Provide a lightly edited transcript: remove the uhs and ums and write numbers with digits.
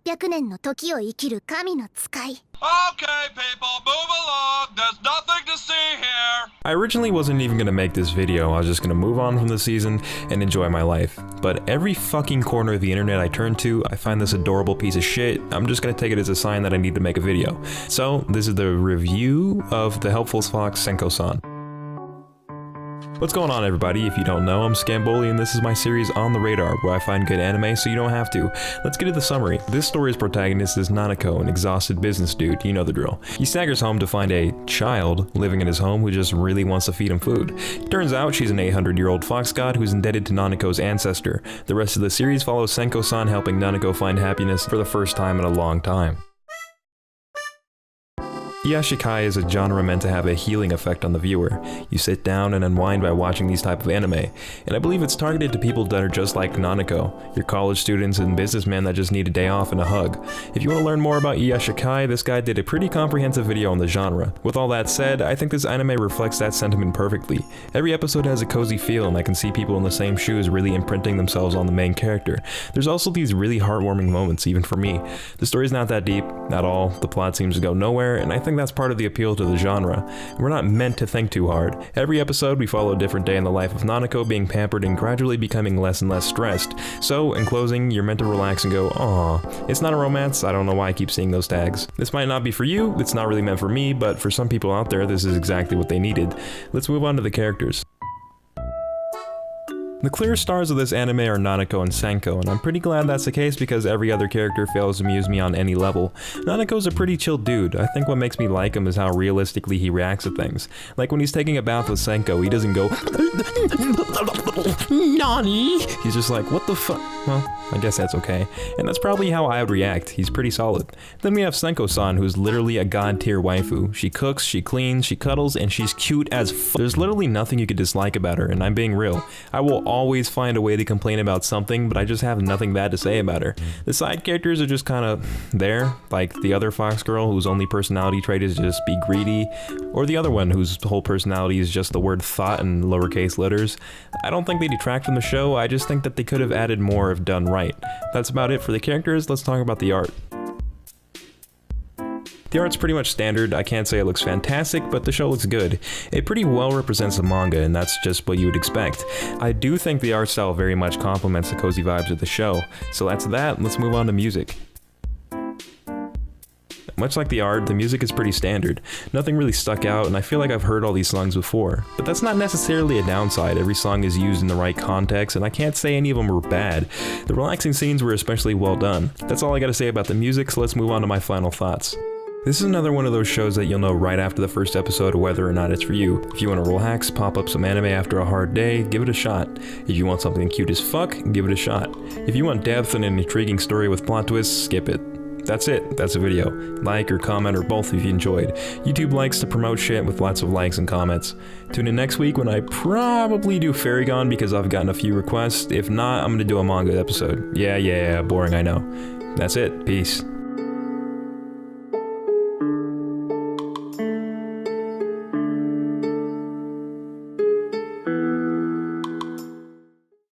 800年の時を生きる神の使い。 Okay, people, move along. There's nothing to see here. I originally wasn't even gonna make this video, I was just gonna move on from the season and enjoy my life. But every fucking corner of the internet I turn to, I find this adorable piece of shit. I'm just gonna take it as a sign that I need to make a video. So, this is the review of the Helpful Fox Senko San. What's going on, everybody? If you don't know, I'm Scamboli and this is my series On the Radar, where I find good anime so you don't have to. Let's get to the summary. This story's protagonist is Nanako, an exhausted business dude, you know the drill. He staggers home to find a child living in his home who just really wants to feed him food. Turns out she's an 800-year-old fox god who's indebted to Nanako's ancestor. The rest of the series follows Senko-san helping Nanako find happiness for the first time in a long time. Iyashikei is a genre meant to have a healing effect on the viewer. You sit down and unwind by watching these type of anime, and I believe it's targeted to people that are just like Nanako, your college students and businessmen that just need a day off and a hug. If you want to learn more about Iyashikei, this guy did a pretty comprehensive video on the genre. With all that said, I think this anime reflects that sentiment perfectly. Every episode has a cozy feel, and I can see people in the same shoes really imprinting themselves on the main character. There's also these really heartwarming moments, even for me. The story's not that deep, at all, the plot seems to go nowhere, and I think that's part of the appeal to the genre. We're not meant to think too hard. Every episode we follow a different day in the life of Nanako being pampered and gradually becoming less and less stressed. So, in closing, you're meant to relax and go, "Aw." It's not a romance, I don't know why I keep seeing those tags. This might not be for you, it's not really meant for me, but for some people out there this is exactly what they needed. Let's move on to the characters. The clear stars of this anime are Nanako and Senko, and I'm pretty glad that's the case because every other character fails to amuse me on any level. Nanako's a pretty chill dude. I think what makes me like him is how realistically he reacts to things. Like when he's taking a bath with Senko, he doesn't go Nani? He's just like, what the fuck? Well, I guess that's okay. And that's probably how I would react. He's pretty solid. Then we have Senko-san, who's literally a god-tier waifu. She cooks, she cleans, she cuddles, and she's cute as fuck. There's literally nothing you could dislike about her, and I'm being real. I will always find a way to complain about something, but I just have nothing bad to say about her. The side characters are just kind of there, like the other fox girl whose only personality trait is just be greedy, or the other one whose whole personality is just the word thought and lowercase letters. I don't think they detract from the show, I just think that they could have added more if done right. That's about it for the characters. Let's talk about the art. The art's pretty much standard. I can't say it looks fantastic, but the show looks good. It pretty well represents the manga, and that's just what you would expect. I do think the art style very much complements the cozy vibes of the show. So that's that, let's move on to music. Much like the art, the music is pretty standard. Nothing really stuck out, and I feel like I've heard all these songs before. But that's not necessarily a downside. Every song is used in the right context, and I can't say any of them were bad. The relaxing scenes were especially well done. That's all I gotta say about the music, so let's move on to my final thoughts. This is another one of those shows that you'll know right after the first episode whether or not it's for you. If you want to relax, pop up some anime after a hard day, give it a shot. If you want something cute as fuck, give it a shot. If you want depth and an intriguing story with plot twists, skip it. That's it, that's a video. Like or comment or both if you enjoyed. YouTube likes to promote shit with lots of likes and comments. Tune in next week when I probably do Fairygon because I've gotten a few requests. If not, I'm gonna do a manga episode. Yeah, boring, I know. That's it, peace.